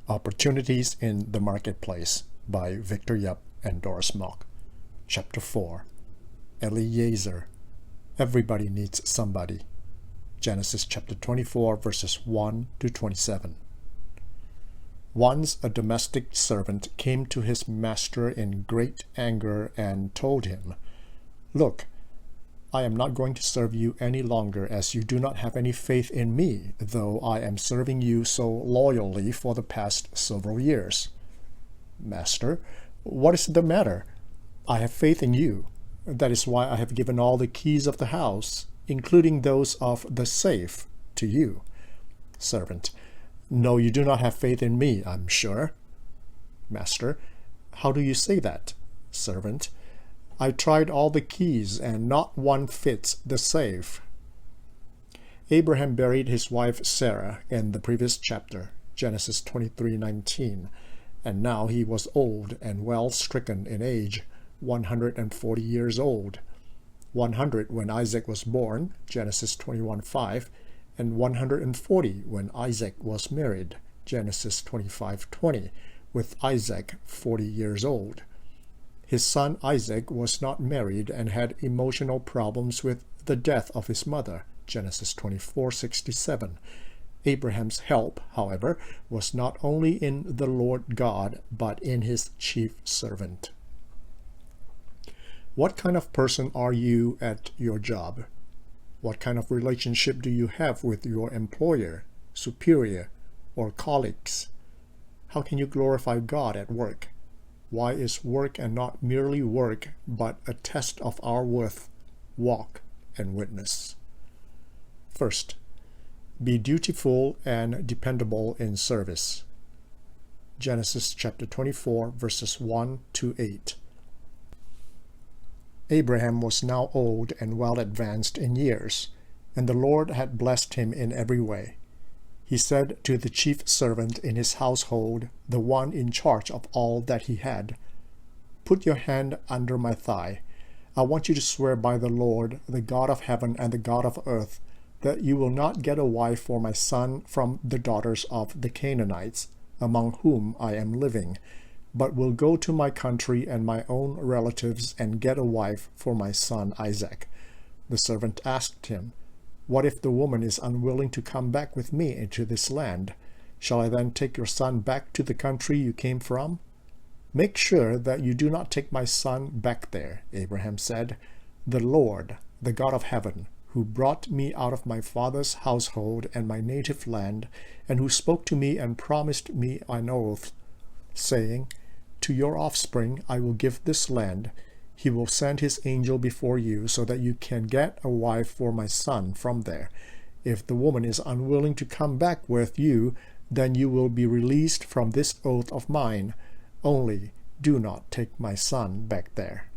Opportunities in the Marketplace by Victor Yup and Doris Mock. Chapter 4. Eliezer. Everybody needs somebody. Genesis chapter 24 verses 1 to 27. Once a domestic servant came to his master in great anger and told him, "Look, I am not going to serve you any longer, as you do not have any faith in me, though I am serving you so loyally for the past several years." "Master, what is the matter? I have faith in you. That is why I have given all the keys of the house, including those of the safe, to you." Servant: "No, you do not have faith in me, I'm sure." Master: "How do you say that?" Servant: "I tried all the keys, and not one fits the safe." Abraham buried his wife Sarah in the previous chapter, Genesis 23:19, and now he was old and well stricken in age, 140 years old. 100 when Isaac was born, Genesis 21:5, and 140 when Isaac was married, Genesis 25:20, with Isaac 40 years old. His son Isaac was not married and had emotional problems with the death of his mother, Genesis 24:67. Abraham's help, however, was not only in the Lord God, but in his chief servant. What kind of person are you at your job? What kind of relationship do you have with your employer, superior, or colleagues? How can you glorify God at work? Why is work and not merely work, but a test of our worth, walk, and witness? First, be dutiful and dependable in service. Genesis chapter 24, verses 1 to 8. Abraham was now old and well advanced in years, and the Lord had blessed him in every way. He said to the chief servant in his household, the one in charge of all that he had, "Put your hand under my thigh. I want you to swear by the Lord, the God of heaven and the God of earth, that you will not get a wife for my son from the daughters of the Canaanites, among whom I am living, but will go to my country and my own relatives and get a wife for my son Isaac." The servant asked him, "What if the woman is unwilling to come back with me into this land? Shall I then take your son back to the country you came from?" "Make sure that you do not take my son back there," Abraham said. "The Lord, the God of heaven, who brought me out of my father's household and my native land, and who spoke to me and promised me an oath, saying, 'To your offspring I will give this land,' he will send his angel before you so that you can get a wife for my son from there. If the woman is unwilling to come back with you, then you will be released from this oath of mine. Only do not take my son back there."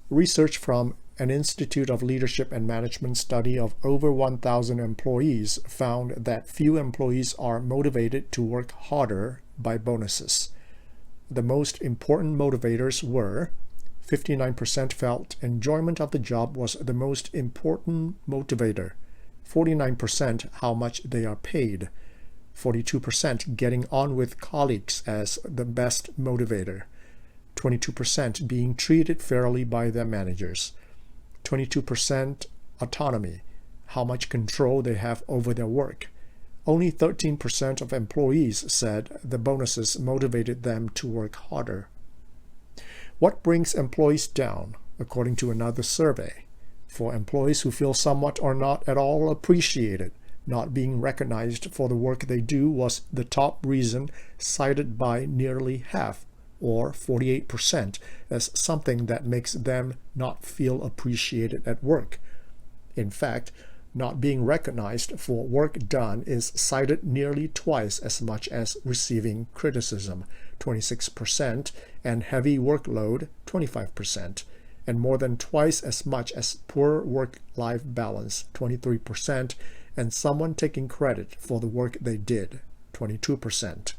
Research from an Institute of Leadership and Management study of over 1,000 employees found that few employees are motivated to work harder by bonuses. The most important motivators were: 59% felt enjoyment of the job was the most important motivator, 49% how much they are paid, 42% getting on with colleagues as the best motivator, 22% being treated fairly by their managers, 22% autonomy, how much control they have over their work. Only 13% of employees said the bonuses motivated them to work harder. What brings employees down, according to another survey? For employees who feel somewhat or not at all appreciated, not being recognized for the work they do was the top reason cited by nearly half, or 48%, as something that makes them not feel appreciated at work. In fact, not being recognized for work done is cited nearly twice as much as receiving criticism, 26%, and heavy workload, 25%, and more than twice as much as poor work-life balance, 23%, and someone taking credit for the work they did, 22%.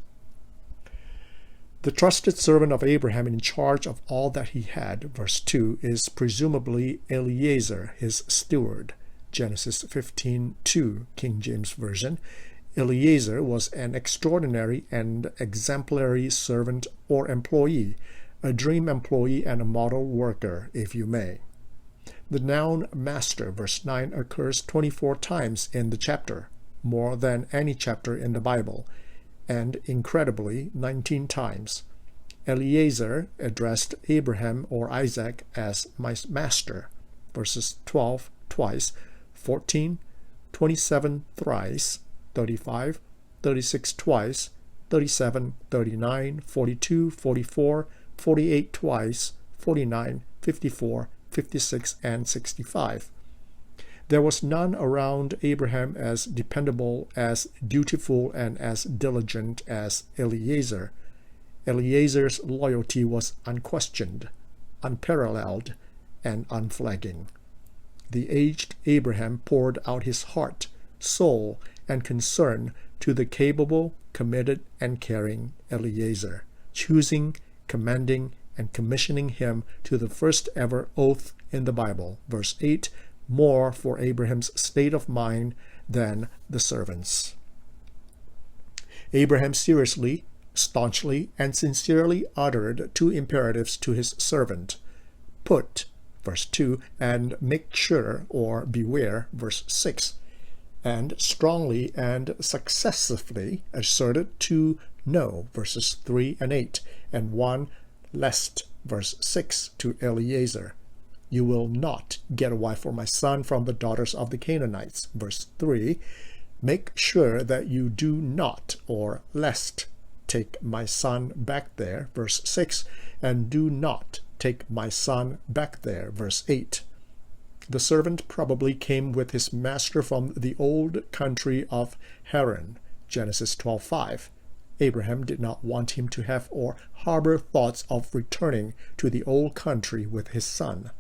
The trusted servant of Abraham in charge of all that he had, verse 2, is presumably Eliezer, his steward, Genesis 15:2, King James Version, Eliezer was an extraordinary and exemplary servant or employee, a dream employee and a model worker, if you may. The noun master, verse 9, occurs 24 times in the chapter, more than any chapter in the Bible, and incredibly 19 times. Eliezer addressed Abraham or Isaac as my master, verses 12 twice, 14, 27 thrice, 35, 36 twice, 37, 39, 42, 44, 48 twice, 49, 54, 56, and 65. There was none around Abraham as dependable, as dutiful, and as diligent as Eliezer. Eliezer's loyalty was unquestioned, unparalleled, and unflagging. The aged Abraham poured out his heart, soul, and concern to the capable, committed, and caring Eliezer, choosing, commanding, and commissioning him to the first ever oath in the Bible. Verse 8, more for Abraham's state of mind than the servants. Abraham seriously, staunchly, and sincerely uttered two imperatives to his servant. Put, verse 2, and make sure or beware, verse 6, and strongly and successively asserted to know, verses 3 and 8, and 1, lest, verse 6, to Eliezer, you will not get a wife for my son from the daughters of the Canaanites, verse 3, make sure that you do not, or lest, take my son back there, verse 6, and do not take my son back there, verse 8. The servant probably came with his master from the old country of Haran, Genesis 12:5. Abraham did not want him to have or harbor thoughts of returning to the old country with his son.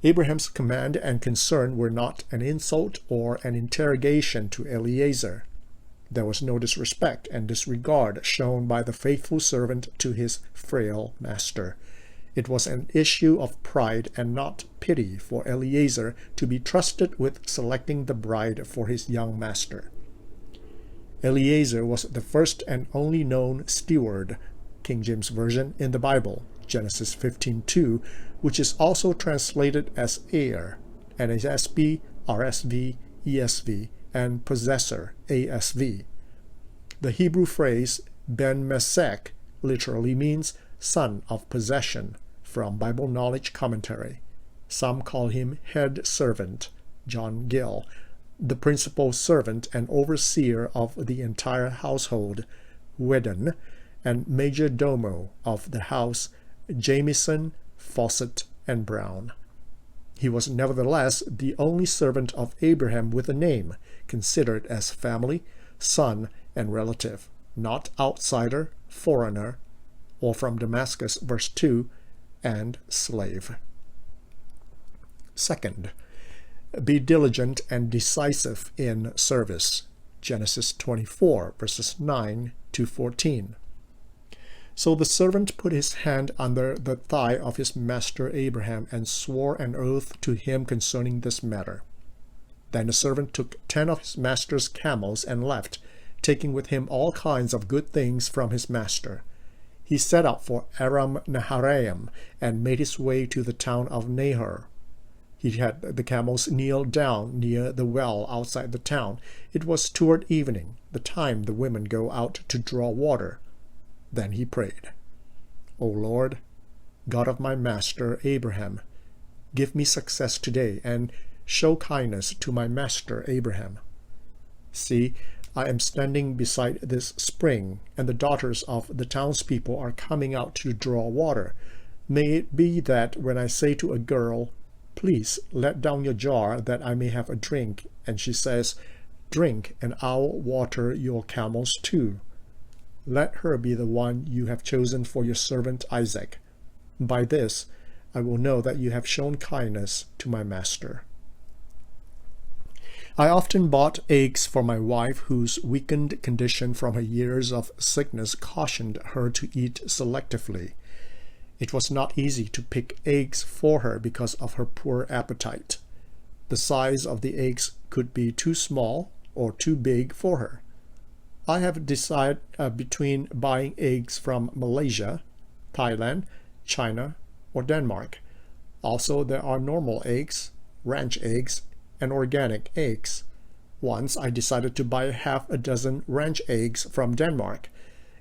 Abraham's command and concern were not an insult or an interrogation to Eliezer. There was no disrespect and disregard shown by the faithful servant to his frail master. It was an issue of pride and not pity for Eliezer to be trusted with selecting the bride for his young master. Eliezer was the first and only known steward, King James Version, in the Bible, Genesis 15:2, which is also translated as heir, NASB, RSV, ESV, and possessor, ASV. The Hebrew phrase Ben Mesek literally means son of possession, from Bible Knowledge Commentary. Some call him head servant, John Gill, the principal servant and overseer of the entire household, Whedon, and major domo of the house, Jamieson, Fawcett, and Brown. He was nevertheless the only servant of Abraham with a name, considered as family, son, and relative, not outsider, foreigner, or from Damascus, verse 2, and slave. Second, be diligent and decisive in service, Genesis 24, verses 9 to 14. So the servant put his hand under the thigh of his master Abraham and swore an oath to him concerning this matter. Then the servant took 10 of his master's camels and left, taking with him all kinds of good things from his master. He set out for Aram Naharaim and made his way to the town of Nahor. He had the camels kneel down near the well outside the town. It was toward evening, the time the women go out to draw water. Then he prayed, O Lord, God of my master Abraham, give me success today and show kindness to my master Abraham. See, I am standing beside this spring, and the daughters of the townspeople are coming out to draw water. May it be that when I say to a girl, please let down your jar that I may have a drink, and she says, drink, and I'll water your camels too. Let her be the one you have chosen for your servant Isaac. By this I will know that you have shown kindness to my master. I often bought eggs for my wife, whose weakened condition from her years of sickness cautioned her to eat selectively. It was not easy to pick eggs for her because of her poor appetite. The size of the eggs could be too small, or too big for her. I have decided between buying eggs from Malaysia, Thailand, China, or Denmark. Also, there are normal eggs, ranch eggs, and organic eggs. Once I decided to buy half a dozen ranch eggs from Denmark.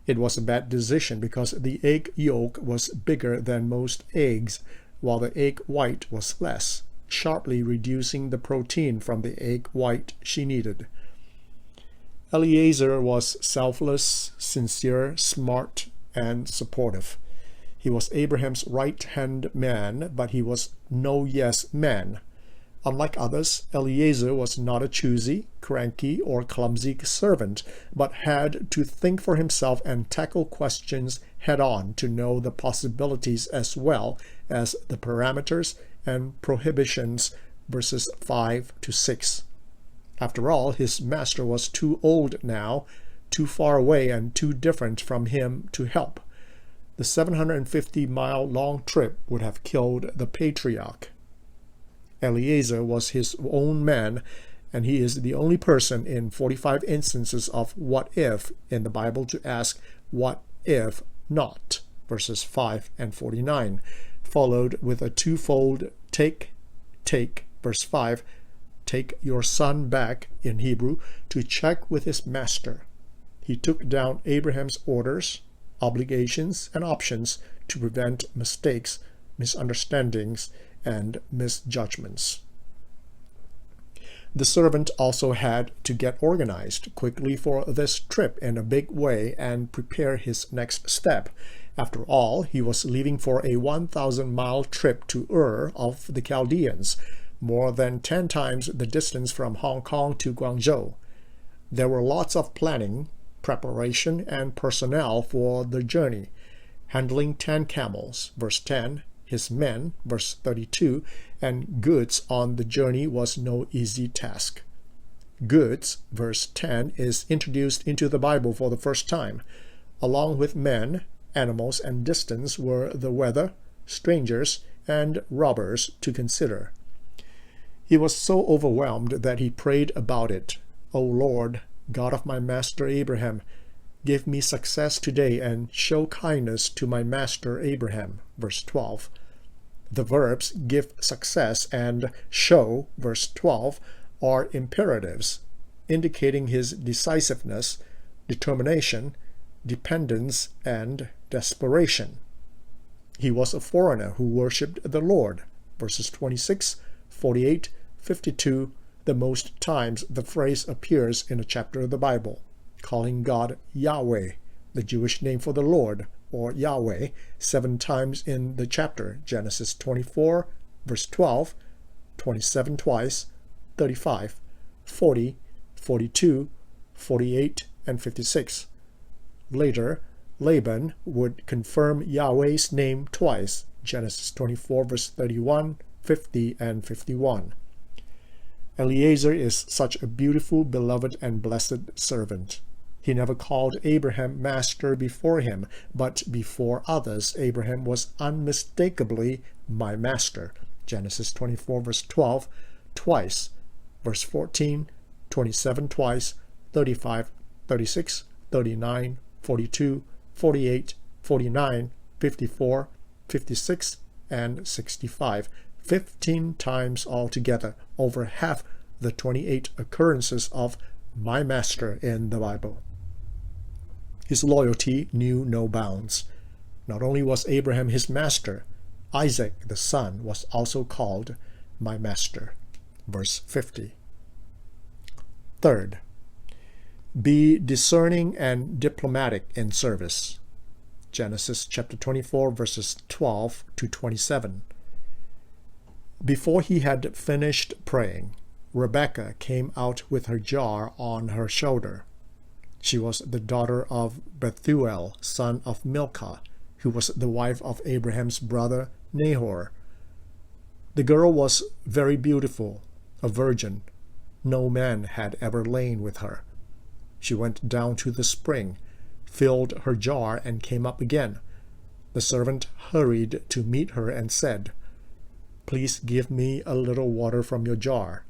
It was a bad decision because the egg yolk was bigger than most eggs, while the egg white was less, sharply reducing the protein from the egg white she needed. Eliezer was selfless, sincere, smart, and supportive. He was Abraham's right-hand man, but he was no yes man. Unlike others, Eliezer was not a choosy, cranky, or clumsy servant, but had to think for himself and tackle questions head-on to know the possibilities as well as the parameters and prohibitions, verses 5 to 6. After all, his master was too old now, too far away, and too different from him to help. The 750-mile-long trip would have killed the patriarch. Eliezer was his own man, and he is the only person in 45 instances of what if in the Bible to ask what if not, verses 5 and 49, followed with a twofold take, verse 5, take your son back, in Hebrew, to check with his master. He took down Abraham's orders, obligations, and options to prevent mistakes, misunderstandings, and misjudgments. The servant also had to get organized quickly for this trip in a big way and prepare his next step. After all, he was leaving for a 1,000-mile trip to Ur of the Chaldeans, more than 10 times the distance from Hong Kong to Guangzhou. There were lots of planning, preparation, and personnel for the journey. Handling 10 camels, verse 10, his men, verse 32, and goods on the journey was no easy task. Goods, verse 10, is introduced into the Bible for the first time. Along with men, animals, and distance were the weather, strangers, and robbers to consider. He was so overwhelmed that he prayed about it. O Lord, God of my master Abraham, give me success today and show kindness to my master Abraham. Verse 12. The verbs give success and show, verse 12, are imperatives, indicating his decisiveness, determination, dependence, and desperation. He was a foreigner who worshipped the Lord. Verses 26, 48, 52, the most times the phrase appears in a chapter of the Bible, calling God Yahweh, the Jewish name for the Lord, or Yahweh, 7 times in the chapter, Genesis 24, verse 12, 27 twice, 35, 40, 42, 48, and 56. Later, Laban would confirm Yahweh's name twice, Genesis 24, verse 31, 50, and 51. Eliezer is such a beautiful, beloved, and blessed servant. He never called Abraham master before him, but before others Abraham was unmistakably my master. Genesis 24, verse 12, twice. Verse 14, 27 twice, 35, 36, 39, 42, 48, 49, 54, 56, and 65. 15 times altogether, over half the 28 occurrences of my master in the Bible. His loyalty knew no bounds. Not only was Abraham his master, Isaac the son was also called my master. Verse 50. Third, be discerning and diplomatic in service. Genesis chapter 24, verses 12 to 27. Before he had finished praying, Rebekah came out with her jar on her shoulder. She was the daughter of Bethuel, son of Milcah, who was the wife of Abraham's brother Nahor. The girl was very beautiful, a virgin. No man had ever lain with her. She went down to the spring, filled her jar, and came up again. The servant hurried to meet her and said, "Please give me a little water from your jar."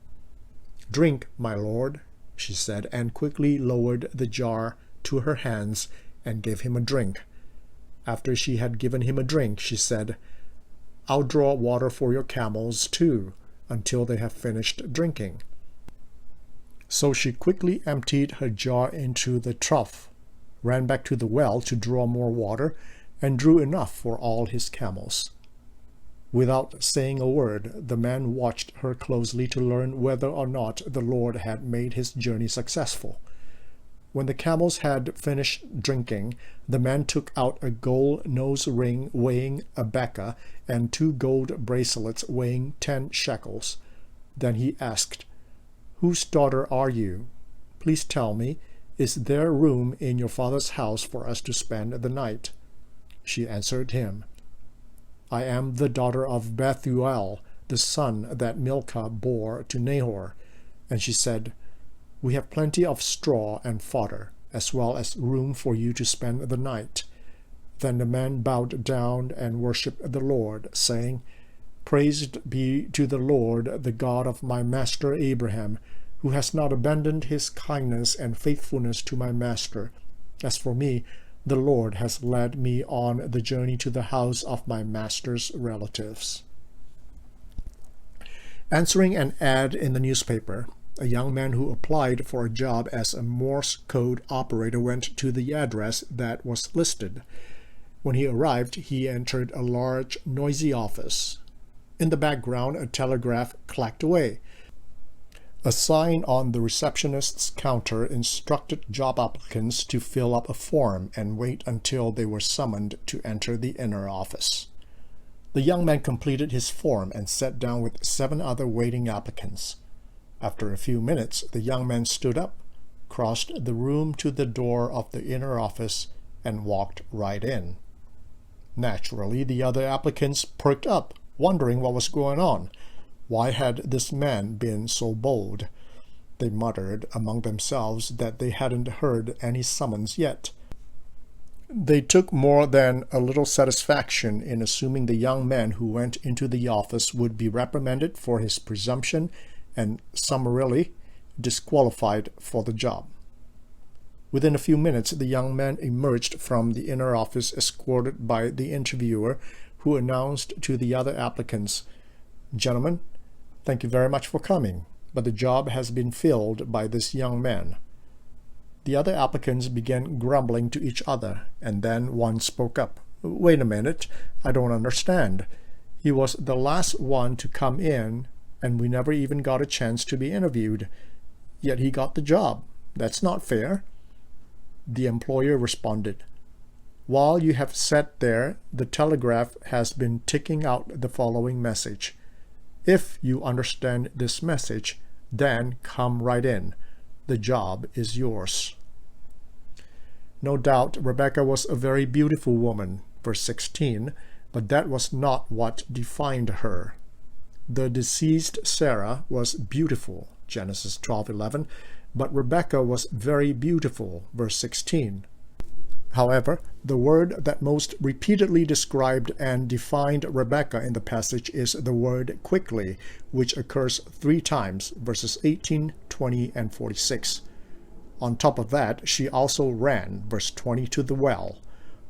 "Drink, my lord," she said, and quickly lowered the jar to her hands and gave him a drink. After she had given him a drink, she said, "I'll draw water for your camels too, until they have finished drinking." So she quickly emptied her jar into the trough, ran back to the well to draw more water, and drew enough for all his camels. Without saying a word, the man watched her closely to learn whether or not the Lord had made his journey successful. When the camels had finished drinking, the man took out a gold nose ring weighing a beka and 2 gold bracelets weighing 10 shekels. Then he asked, "Whose daughter are you? Please tell me, is there room in your father's house for us to spend the night?" She answered him, "I am the daughter of Bethuel, the son that Milcah bore to Nahor." And she said, "We have plenty of straw and fodder, as well as room for you to spend the night." Then the man bowed down and worshipped the Lord, saying, "Praised be to the Lord, the God of my master Abraham, who has not abandoned his kindness and faithfulness to my master. As for me, the Lord has led me on the journey to the house of my master's relatives." Answering an ad in the newspaper, a young man who applied for a job as a Morse code operator went to the address that was listed. When he arrived, he entered a large, noisy office. In the background, a telegraph clacked away. A sign on the receptionist's counter instructed job applicants to fill up a form and wait until they were summoned to enter the inner office. The young man completed his form and sat down with 7 other waiting applicants. After a few minutes, the young man stood up, crossed the room to the door of the inner office, and walked right in. Naturally, the other applicants perked up, wondering what was going on. Why had this man been so bold? They muttered among themselves that they hadn't heard any summons yet. They took more than a little satisfaction in assuming the young man who went into the office would be reprimanded for his presumption and summarily disqualified for the job. Within a few minutes, the young man emerged from the inner office escorted by the interviewer, who announced to the other applicants, "Gentlemen, thank you very much for coming, but the job has been filled by this young man." The other applicants began grumbling to each other, and then one spoke up. "Wait a minute, I don't understand. He was the last one to come in, and we never even got a chance to be interviewed. Yet he got the job. That's not fair." The employer responded, "While you have sat there, the telegraph has been ticking out the following message. If you understand this message, then come right in. The job is yours." No doubt Rebekah was a very beautiful woman, verse 16, but that was not what defined her. The deceased Sarah was beautiful, Genesis 12:11, but Rebekah was very beautiful, verse 16. However, the word that most repeatedly described and defined Rebekah in the passage is the word quickly, which occurs 3 times, verses 18, 20, and 46. On top of that, she also ran, verse 20, to the well.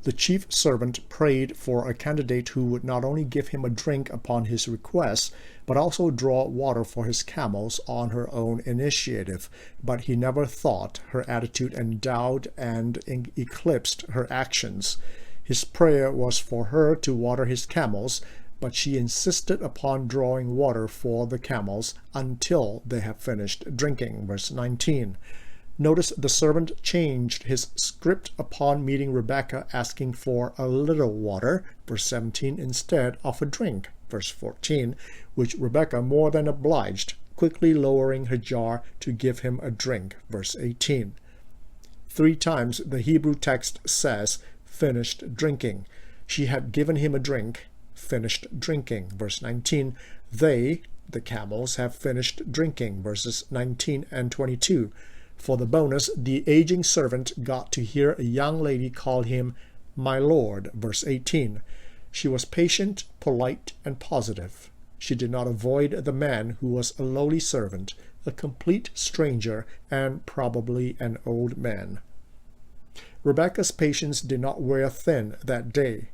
The chief servant prayed for a candidate who would not only give him a drink upon his request, but also draw water for his camels on her own initiative. But he never thought her attitude endowed and eclipsed her actions. His prayer was for her to water his camels, but she insisted upon drawing water for the camels until they have finished drinking. Verse 19. Notice the servant changed his script upon meeting Rebekah, asking for a little water, verse 17, instead of a drink, verse 14, which Rebekah more than obliged, quickly lowering her jar to give him a drink, verse 18. 3 times the Hebrew text says, finished drinking. She had given him a drink, finished drinking, verse 19. They, the camels, have finished drinking, verses 19 and 22. For the bonus, the aging servant got to hear a young lady call him my lord, verse 18. She was patient, polite, and positive. She did not avoid the man who was a lowly servant, a complete stranger and probably an old man. Rebekah's patience did not wear thin that day.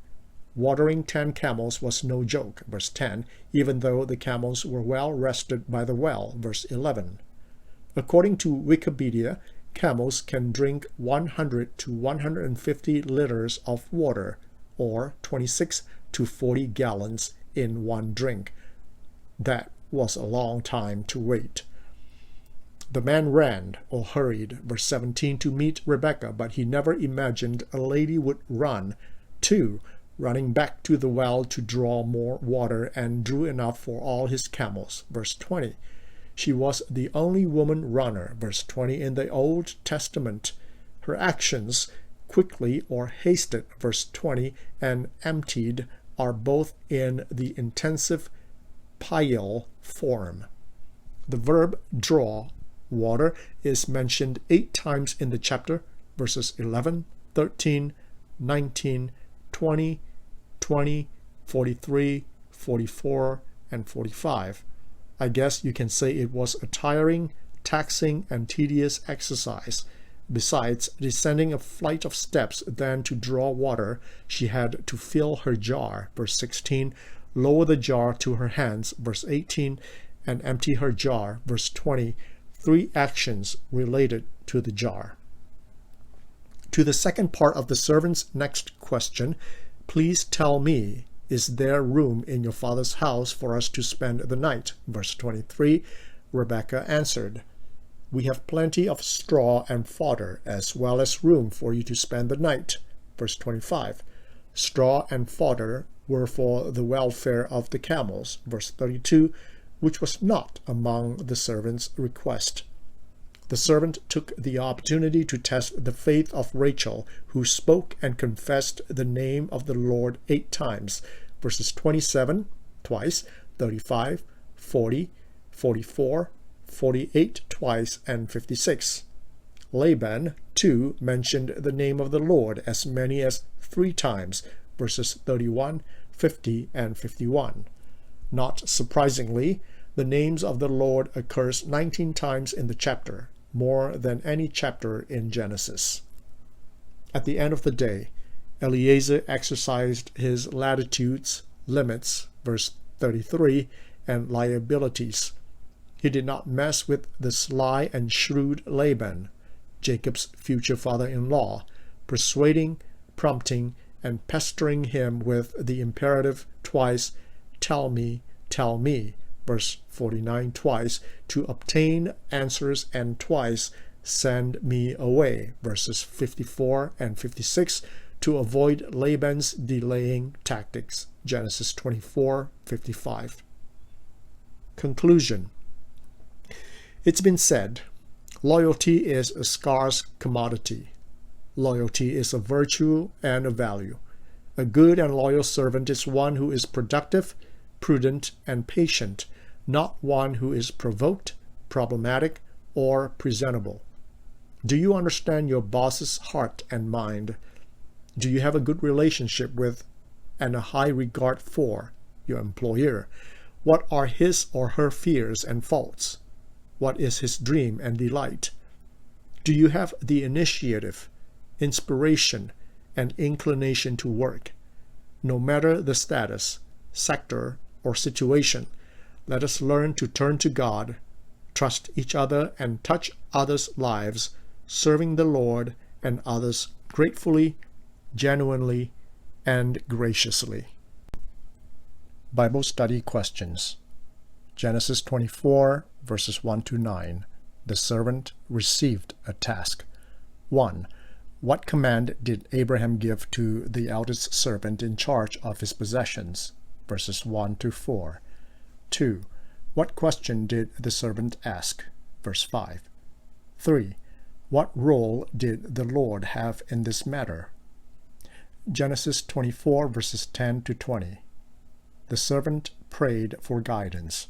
Watering 10 camels was no joke, verse 10, even though the camels were well rested by the well, verse 11. According to Wikipedia, camels can drink 100 to 150 liters of water, or 26 to 40 gallons in one drink. That was a long time to wait. The man ran, or hurried, verse 17, to meet Rebekah, but he never imagined a lady would run, too, running back to the well to draw more water, and drew enough for all his camels, verse 20. She was the only woman runner, verse 20, in the Old Testament. Her actions, quickly or hasted, verse 20, and emptied, are both in the intensive payil form. The verb draw water is mentioned 8 times in the chapter, verses 11, 13, 19, 20, 43, 44, and 45. I guess you can say it was a tiring, taxing, and tedious exercise. Besides descending a flight of steps, then to draw water, she had to fill her jar, verse 16, lower the jar to her hands, verse 18, and empty her jar, verse 20, 3 actions related to the jar. To the second part of the servant's next question, please tell me, is there room in your father's house for us to spend the night? Verse 23, Rebekah answered, we have plenty of straw and fodder, as well as room for you to spend the night. Verse 25, straw and fodder were for the welfare of the camels. Verse 32, which was not among the servant's request. The servant took the opportunity to test the faith of Rachel, who spoke and confessed the name of the Lord 8 times, verses 27, twice, 35, 40, 44, 48, twice, and 56. Laban, too, mentioned the name of the Lord as many as 3 times, verses 31, 50, and 51. Not surprisingly, the names of the Lord occurs 19 times in the chapter, more than any chapter in Genesis. At the end of the day, Eliezer exercised his latitudes, limits, verse 33, and liabilities. He did not mess with the sly and shrewd Laban, Jacob's future father-in-law, persuading, prompting, and pestering him with the imperative twice, tell me, verse 49 twice, to obtain answers, and twice, send me away, verses 54 and 56, to avoid Laban's delaying tactics, Genesis 24:55. Conclusion. It's been said, loyalty is a scarce commodity. Loyalty is a virtue and a value. A good and loyal servant is one who is productive, prudent, and patient, not one who is provoked, problematic, or presentable. Do you understand your boss's heart and mind? Do you have a good relationship with and a high regard for your employer? What are his or her fears and faults? What is his dream and delight? Do you have the initiative, inspiration, and inclination to work? No matter the status, sector, or situation, let us learn to turn to God, trust each other, and touch others' lives, serving the Lord and others gratefully, genuinely, and graciously. Bible Study Questions. Genesis 24, verses 1 to 9. The servant received a task. 1. What command did Abraham give to the eldest servant in charge of his possessions? Verses 1 to 4. 2. What question did the servant ask? Verse 5. 3. What role did the Lord have in this matter? Genesis 24, verses 10 to 20. The servant prayed for guidance.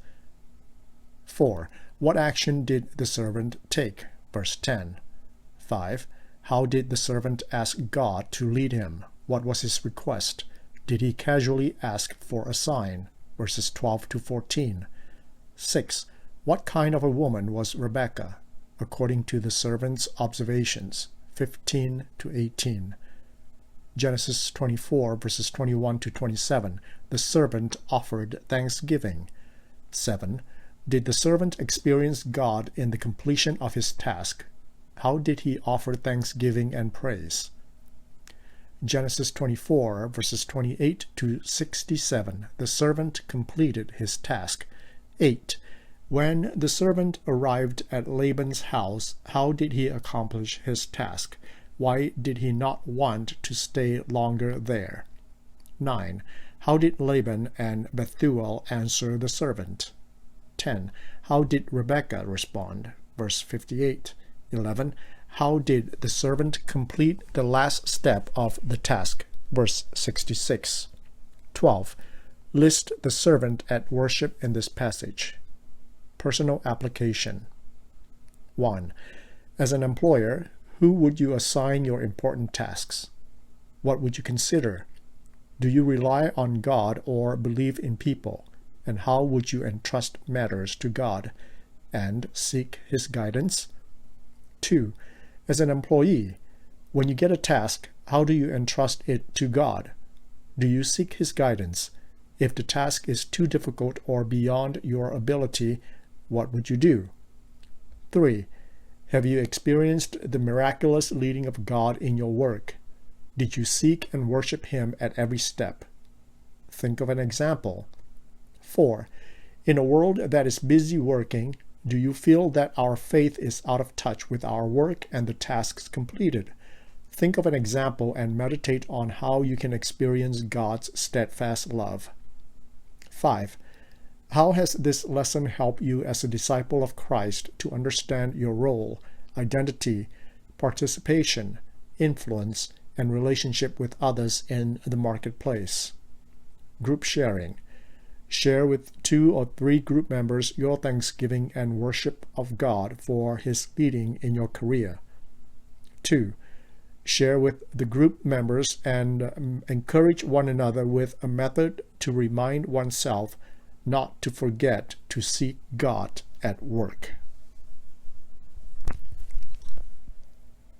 4. What action did the servant take? Verse 10. 5. How did the servant ask God to lead him? What was his request? Did he casually ask for a sign? Verses 12 to 14. 6. What kind of a woman was Rebekah, according to the servant's observations? 15 to 18. Genesis 24, verses 21 to 27. The servant offered thanksgiving. 7. Did the servant experience God in the completion of his task? How did he offer thanksgiving and praise? Genesis 24, verses 28 to 67. The servant completed his task. 8. When the servant arrived at Laban's house, how did he accomplish his task? Why did he not want to stay longer there? 9. How did Laban and Bethuel answer the servant? 10. How did Rebekah respond? Verse 58. 11. How did the servant complete the last step of the task? Verse 66. 12. List the servant at worship in this passage. Personal application. 1. As an employer, who would you assign your important tasks? What would you consider? Do you rely on God or believe in people? And how would you entrust matters to God and seek His guidance? 2. As an employee, when you get a task, how do you entrust it to God? Do you seek His guidance? If the task is too difficult or beyond your ability, what would you do? 3. Have you experienced the miraculous leading of God in your work? Did you seek and worship Him at every step? Think of an example. 4. In a world that is busy working, do you feel that our faith is out of touch with our work and the tasks completed? Think of an example and meditate on how you can experience God's steadfast love. 5. How has this lesson helped you as a disciple of Christ to understand your role, identity, participation, influence, and relationship with others in the marketplace? Group sharing. Share with 2 or 3 group members your thanksgiving and worship of God for His leading in your career. 2. Share with the group members and encourage one another with a method to remind oneself not to forget to seek God at work.